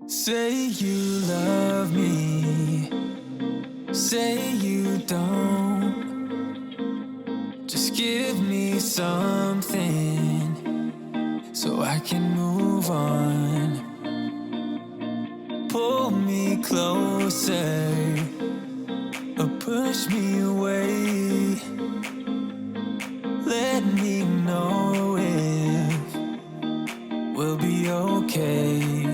Say you love me, say you don't. Just give me something so I can move on. Pull me closer or push me away. Let me know if we'll be okay.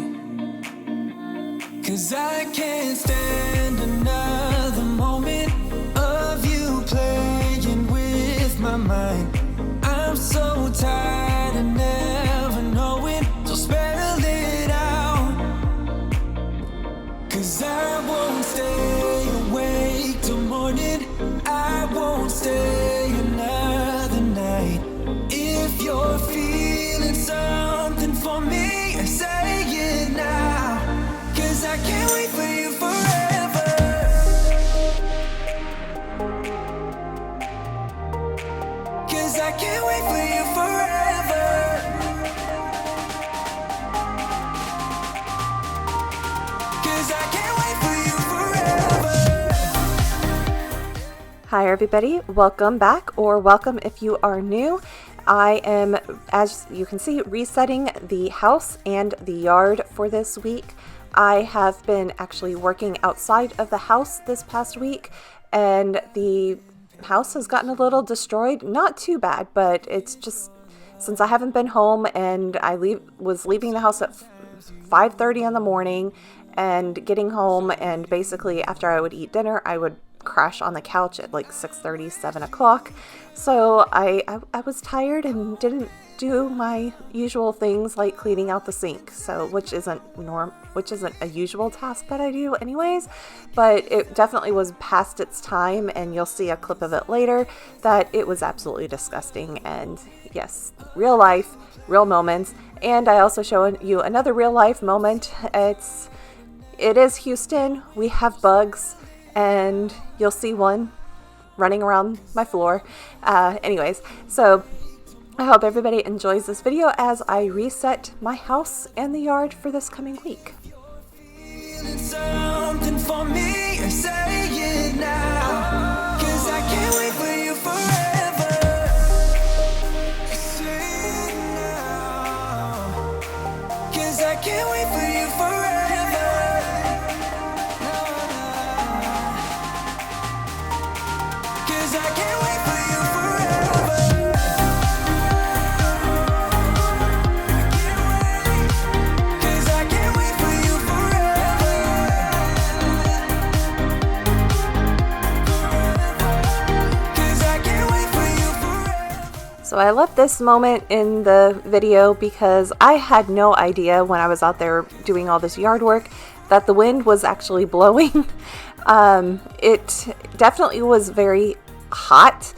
'Cause I can't stand another moment of you playing with my mind. I'm so tired of never knowing, so spell it out. 'Cause I won't stay awake till morning, I won't stay another night. If you're feeling something for me, say it now. 'Cause I can't wait for you forever. 'Cause I can't wait for you forever. 'Cause I can't wait for you forever. Hi everybody, welcome back, or welcome if you are new. I am, as you can see, resetting the house and the yard for this week. I have been actually working outside of the house this past week, and the house has gotten a little destroyed. Not too bad, but it's just, since I haven't been home and I was leaving the house at 5:30 in the morning and getting home, and basically after I would eat dinner, I would crash on the couch at like 6:30, 7 o'clock. So I was tired and didn't do my usual things like cleaning out the sink, so which isn't a usual task that I do anyways, but it definitely was past its time, and you'll see a clip of it later that it was absolutely disgusting. And yes, real life, real moments. And I also show you another real life moment. It is Houston. We have bugs, and you'll see one running around my floor. Anyways, so I hope everybody enjoys this video as I reset my house and the yard for this coming week. Feeling something for me, say it now. 'Cause I can't wait for you forever. Say it now. 'Cause I can't wait for you forever. No, no. 'Cause I can't wait for you forever. So I left this moment in the video because I had no idea when I was out there doing all this yard work that the wind was actually blowing. It definitely was very hot.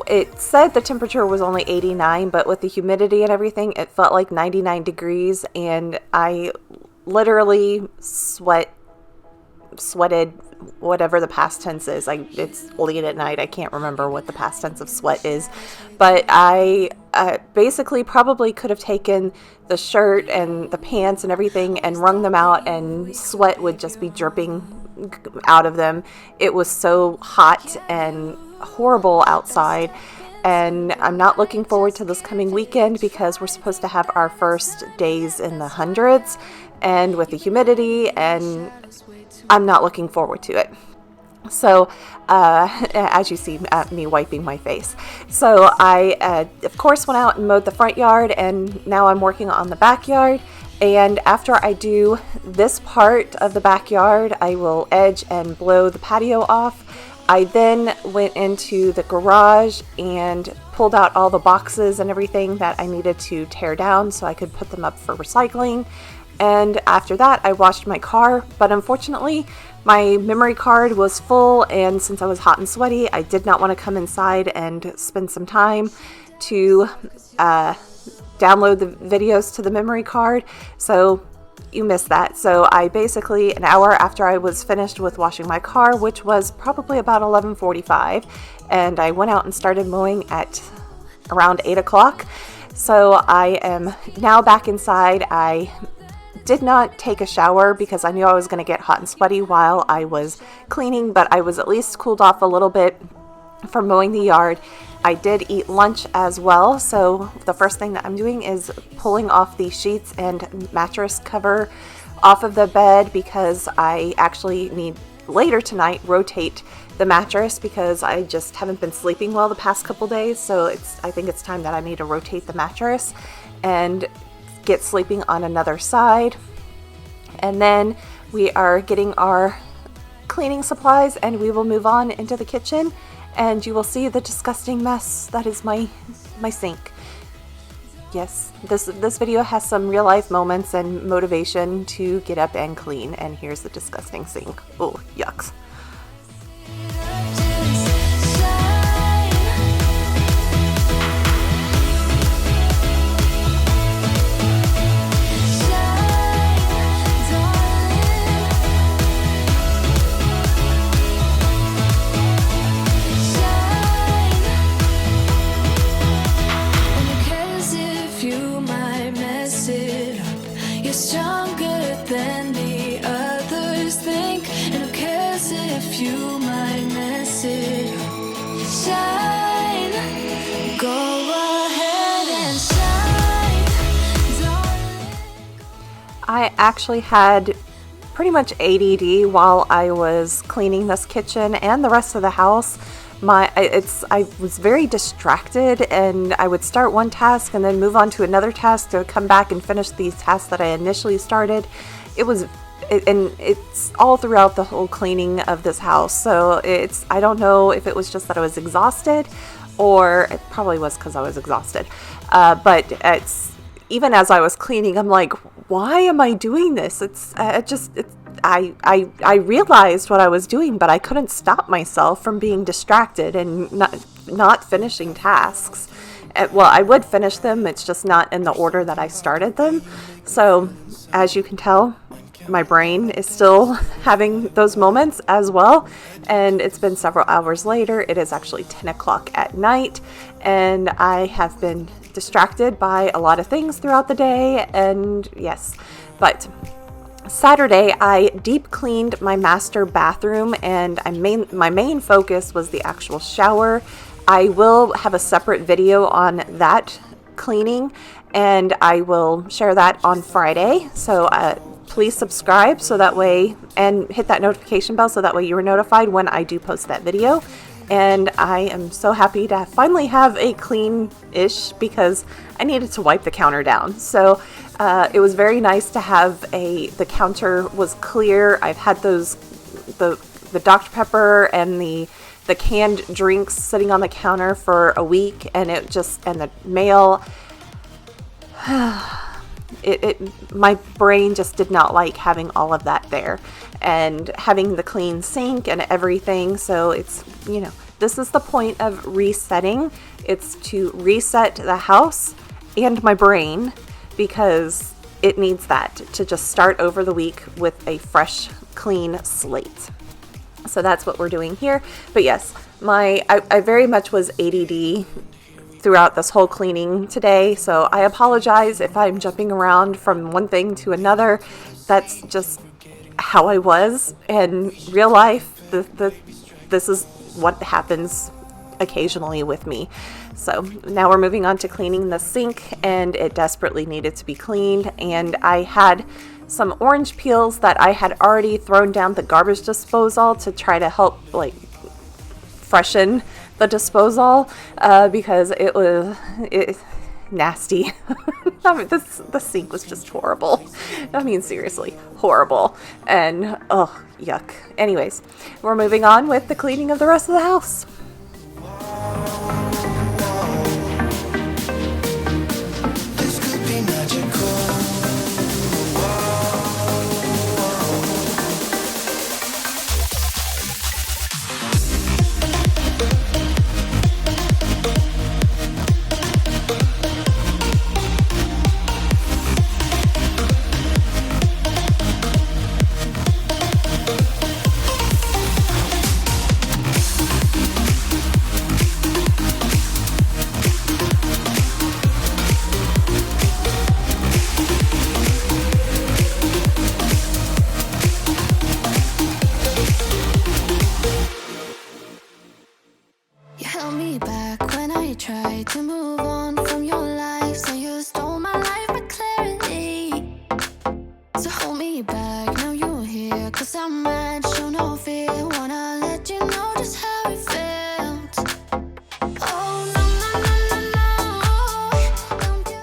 It said the temperature was only 89, but with the humidity and everything, it felt like 99 degrees, and I literally sweated, whatever the past tense is. It's late at night. I can't remember what the past tense of sweat is, but I basically probably could have taken the shirt and the pants and everything and wrung them out, and sweat would just be dripping out of them. It was so hot and horrible outside, and I'm not looking forward to this coming weekend because we're supposed to have our first days in the hundreds, and with the humidity, and I'm not looking forward to it. So, as you see me wiping my face. So I, of course, went out and mowed the front yard, and now I'm working on the backyard. And after I do this part of the backyard, I will edge and blow the patio off. I then went into the garage and pulled out all the boxes and everything that I needed to tear down so I could put them up for recycling. And after that, I washed my car, but unfortunately, my memory card was full, and since I was hot and sweaty, I did not want to come inside and spend some time to download the videos to the memory card, so you missed that. So I basically, an hour after I was finished with washing my car, which was probably about 11:45, and I went out and started mowing at around 8 o'clock. So I am now back inside. I did not take a shower because I knew I was going to get hot and sweaty while I was cleaning, but I was at least cooled off a little bit from mowing the yard. I did eat lunch as well, so the first thing that I'm doing is pulling off the sheets and mattress cover off of the bed, because I actually need later tonight rotate the mattress because I just haven't been sleeping well the past couple days. So I think it's time that I need to rotate the mattress and get sleeping on another side. And then we are getting our cleaning supplies and we will move on into the kitchen, and you will see the disgusting mess that is my sink. Yes, this video has some real life moments and motivation to get up and clean, and here's the disgusting sink. Oh, yucks. I actually had pretty much ADD while I was cleaning this kitchen and the rest of the house. I was very distracted, and I would start one task and then move on to another task to come back and finish these tasks that I initially started. It's all throughout the whole cleaning of this house. So I don't know if it was just that I was exhausted, or it probably was because I was exhausted. But even as I was cleaning, I'm like, why am I doing this? I realized what I was doing, but I couldn't stop myself from being distracted and not finishing tasks. Well, I would finish them, it's just not in the order that I started them. So, as you can tell, my brain is still having those moments as well. And it's been several hours later. It is actually 10 o'clock at night, and I have been distracted by a lot of things throughout the day. And yes, but Saturday I deep cleaned my master bathroom, and my main focus was the actual shower. I will have a separate video on that cleaning, and I will share that on Friday. So please subscribe so that way, and hit that notification bell so that way you are notified when I do post that video. And I am so happy to finally have a clean-ish, because I needed to wipe the counter down. So it was very nice to have the counter was clear. I've had the Dr. Pepper and the canned drinks sitting on the counter for a week, and and the mail. My brain just did not like having all of that there, and having the clean sink and everything. So it's, this is the point of resetting. It's to reset the house and my brain, because it needs that to just start over the week with a fresh, clean slate. So that's what we're doing here. But yes, I very much was ADD throughout this whole cleaning today, so I apologize if I'm jumping around from one thing to another. That's just how I was in real life. This is what happens occasionally with me. So now we're moving on to cleaning the sink, and it desperately needed to be cleaned. And I had some orange peels that I had already thrown down the garbage disposal to try to help freshen the disposal, because it was nasty. I mean, the sink was just horrible. I mean, seriously, horrible. And oh, yuck. Anyways, we're moving on with the cleaning of the rest of the house. This could be magical. try to move on from your life. Say you stole my life but clarity. So hold me back, now you're here. Cause I'm mad, show no fear. Wanna let you know just how it felt. Oh no, no, no, no, no. Don't you...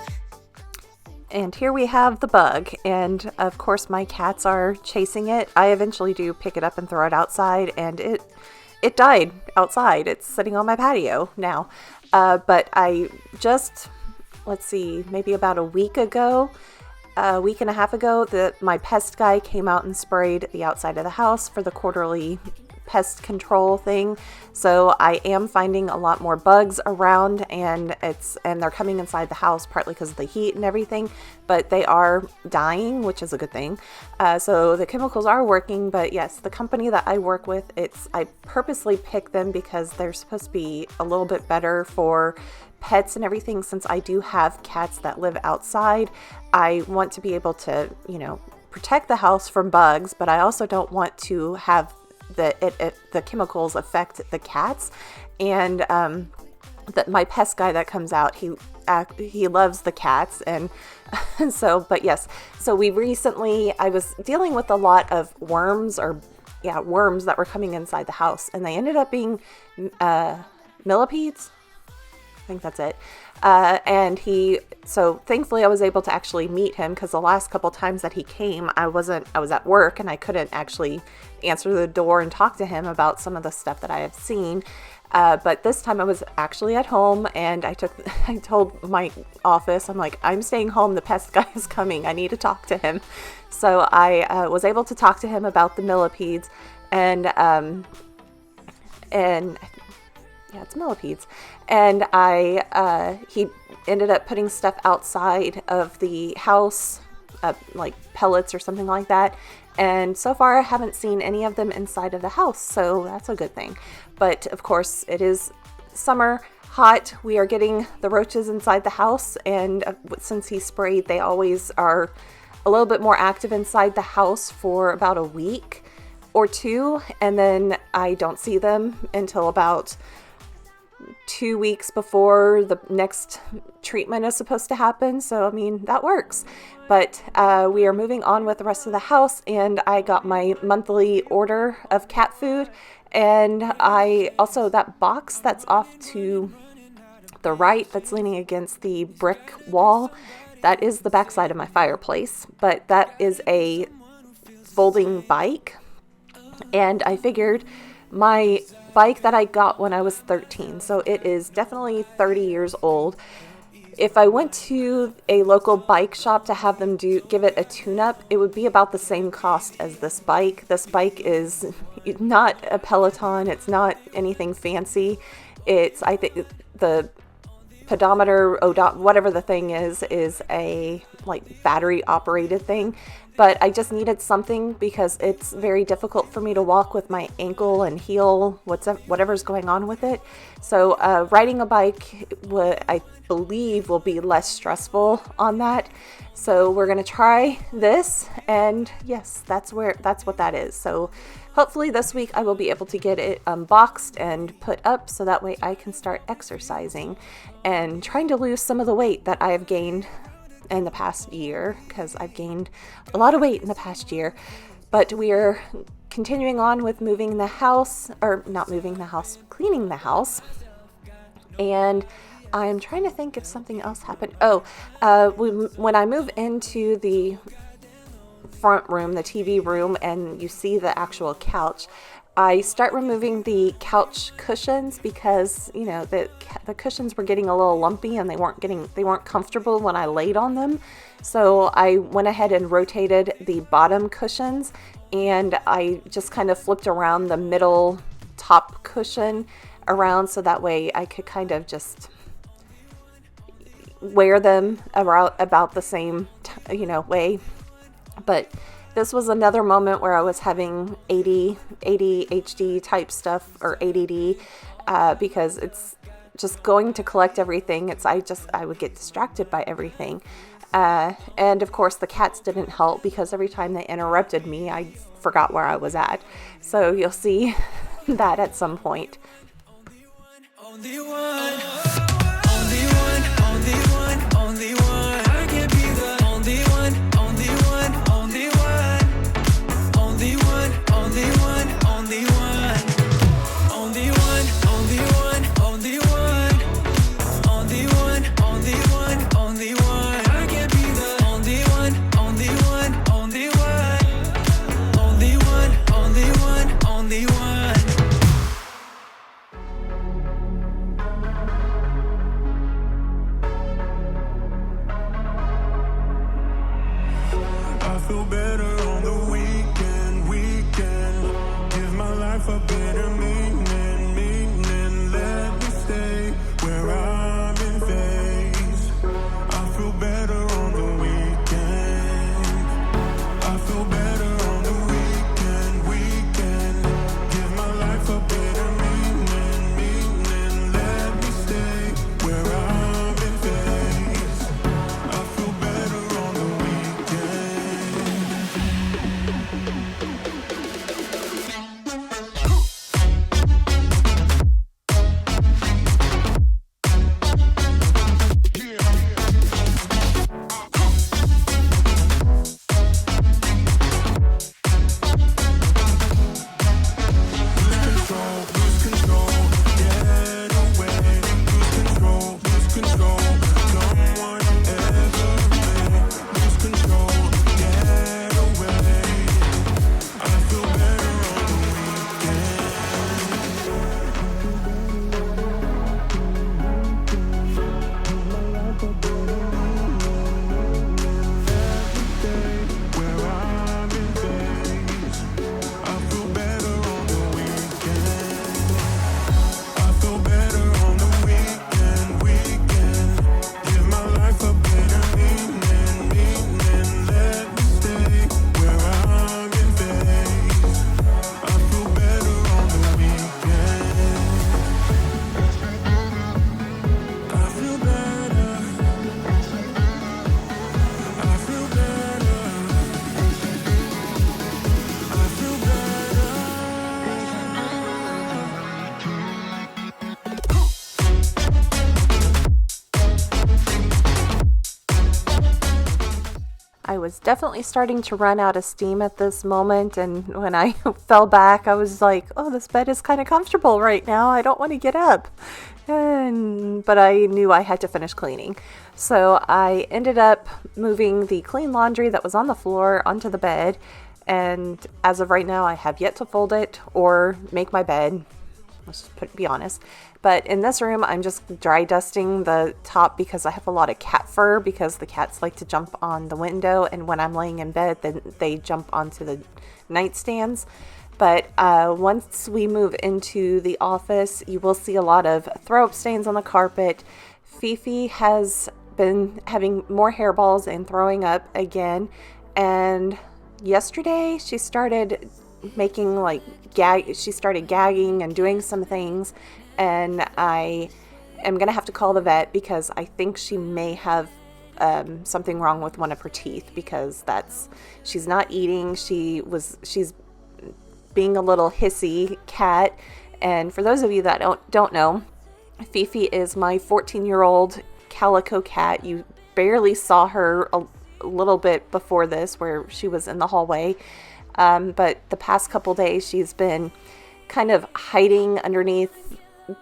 And here we have the bug, and of course my cats are chasing it. I eventually do pick it up and throw it outside, and it died outside. It's sitting on my patio now. But I just, let's see, maybe about a week and a half ago, that my pest guy came out and sprayed the outside of the house for the quarterly pest control thing. So I am finding a lot more bugs around, and they're coming inside the house partly because of the heat and everything, but they are dying, which is a good thing. So the chemicals are working, but yes, the company that I work with, I purposely pick them because they're supposed to be a little bit better for pets and everything. Since I do have cats that live outside, I want to be able to, protect the house from bugs, but I also don't want to have the chemicals affect the cats. And that my pest guy that comes out, he loves the cats, and so, but yes, so I was dealing with a lot of worms that were coming inside the house, and they ended up being millipedes. I think that's it. So thankfully I was able to actually meet him, because the last couple times that he came, I was at work and I couldn't actually answer the door and talk to him about some of the stuff that I have seen. But this time I was actually at home, and I told my office, I'm like, I'm staying home. The pest guy is coming. I need to talk to him. So I was able to talk to him about the millipedes, and yeah, it's millipedes. And he ended up putting stuff outside of the house, like pellets or something like that. And so far I haven't seen any of them inside of the house, so that's a good thing. But of course, it is summer, hot. We are getting the roaches inside the house, and since he sprayed, they always are a little bit more active inside the house for about a week or two, and then I don't see them until about 2 weeks before the next treatment is supposed to happen. So, I mean, that works. But we are moving on with the rest of the house, and I got my monthly order of cat food. And I also, that box that's off to the right, that's leaning against the brick wall, that is the backside of my fireplace. But that is a folding bike. And I figured my bike that I got when I was 13, so it is definitely 30 years old. If I went to a local bike shop to have them give it a tune-up, it would be about the same cost as this bike. This bike is not a Peloton. It's not anything fancy. I think the pedometer, whatever the thing is a like battery operated thing. But I just needed something because it's very difficult for me to walk with my ankle and heel, whatever's going on with it. So riding a bike, I believe, will be less stressful on that. So we're going to try this, and yes, that's what that is. So hopefully this week I will be able to get it unboxed and put up, so that way I can start exercising and trying to lose some of the weight that I have gained in the past year, because I've gained a lot of weight in the past year. But we are continuing on with cleaning the house. And I'm trying to think if something else happened. When I move into the front room, the TV room, and you see the actual couch, I start removing the couch cushions because, the cushions were getting a little lumpy and they weren't comfortable when I laid on them. So I went ahead and rotated the bottom cushions, and I just kind of flipped around the middle top cushion around, so that way I could kind of just wear them about the same, way. But this was another moment where I was having ADHD type stuff, or ADD, because it's just going to collect everything. I would get distracted by everything. And of course the cats didn't help, because every time they interrupted me, I forgot where I was at. So you'll see that at some point. Only one. feel better on the weekend. Give my life a better meaning. Let me stay where I'm in phase. I feel better on the weekend. I feel better on the weekend. Give my life a better meaning. Let me stay where I'm in phase. I feel better on the weekend. Lose control, get away. Lose control, someone ever made. Lose control, get away. I feel better on the weekend. Where I'm in phase. I feel better on the weekend. I feel better on the weekend. Give my life a better meaning. Let me stay where I'm in phase. I feel better on the weekend. I feel better. I feel better. I feel better. I was definitely starting to run out of steam at this moment, and when I fell back, I was like, oh, this bed is kind of comfortable right now. I don't want to get up. But I knew I had to finish cleaning. So I ended up moving the clean laundry that was on the floor onto the bed, and as of right now, I have yet to fold it or make my bed. Let's just be honest. But in this room, I'm just dry dusting the top because I have a lot of cat fur because the cats like to jump on the window, and when I'm laying in bed, then they jump onto the nightstands. But once we move into the office, you will see a lot of throw-up stains on the carpet. Fifi has been having more hairballs and throwing up again. And yesterday, she started making she started gagging and doing some things. And I am going to have to call the vet because I think she may have something wrong with one of her teeth because she's not eating. She's being a little hissy cat. And for those of you that don't know, Fifi is my 14-year-old calico cat. You barely saw her a little bit before this where she was in the hallway. But the past couple days she's been kind of hiding underneath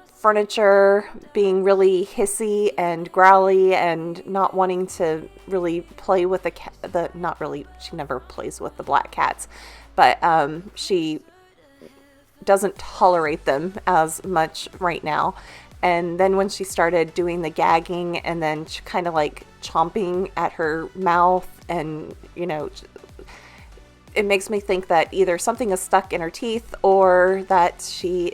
furniture, being really hissy and growly and not wanting to really play with she never plays with the black cats, but she doesn't tolerate them as much right now. And then when she started doing the gagging and then kind of like chomping at her mouth, and it makes me think that either something is stuck in her teeth or that she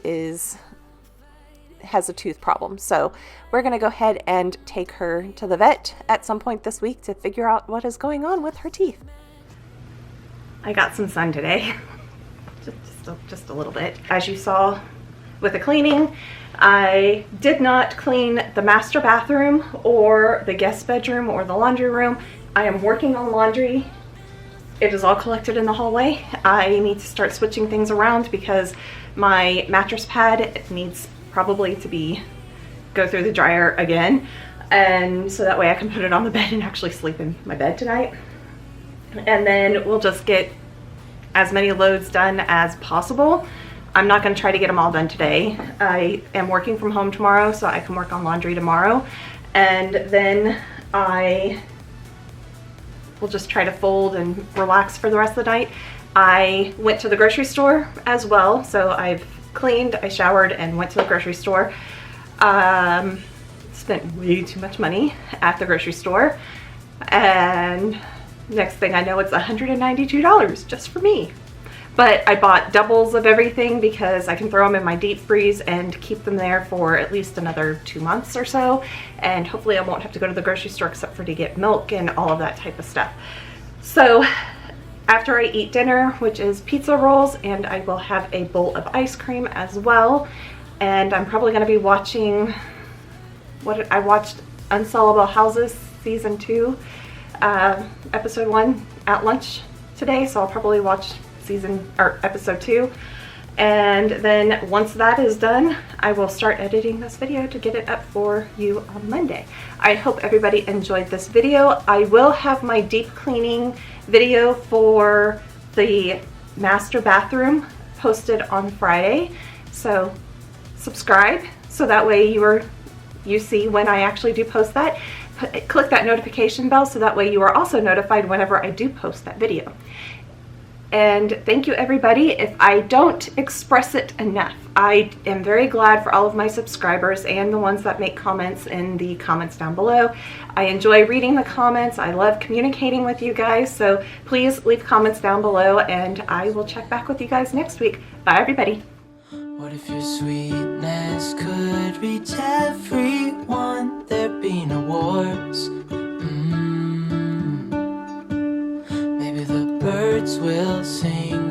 has a tooth problem. So we're going to go ahead and take her to the vet at some point this week to figure out what is going on with her teeth. I got some sun today. just a little bit. As you saw with the cleaning, I did not clean the master bathroom or the guest bedroom or the laundry room. I am working on laundry. It is all collected in the hallway. I need to start switching things around because my mattress pad needs probably to go through the dryer again, and so that way I can put it on the bed and actually sleep in my bed tonight. And then we'll just get as many loads done as possible. I'm not going to try to get them all done today. I am working from home tomorrow, so I can work on laundry tomorrow, and then I will just try to fold and relax for the rest of the night. I went to the grocery store as well, so I've cleaned, I showered, and went to the grocery store. Spent way too much money at the grocery store, and next thing I know, it's $192 just for me. But I bought doubles of everything because I can throw them in my deep freeze and keep them there for at least another 2 months or so. And hopefully I won't have to go to the grocery store except for to get milk and all of that type of stuff. So after I eat dinner, which is pizza rolls, and I will have a bowl of ice cream as well. And I'm probably going to be watching, I watched Unsolvable Houses Season 2, Episode 1 at lunch today. So I'll probably watch episode 2, and then once that is done, I will start editing this video to get it up for you on Monday. I hope everybody enjoyed this video. I will have my deep cleaning video for the master bathroom posted on Friday, so subscribe so that way you see when I actually do post that. Click that notification bell so that way you are also notified whenever I do post that video. And thank you, everybody. If I don't express it enough, I am very glad for all of my subscribers and the ones that make comments in the comments down below. I enjoy reading the comments. I love communicating with you guys. So please leave comments down below, and I will check back with you guys next week. Bye, everybody. What if your sweetness could reach everyone? There'd be no wars. Maybe the birds will sing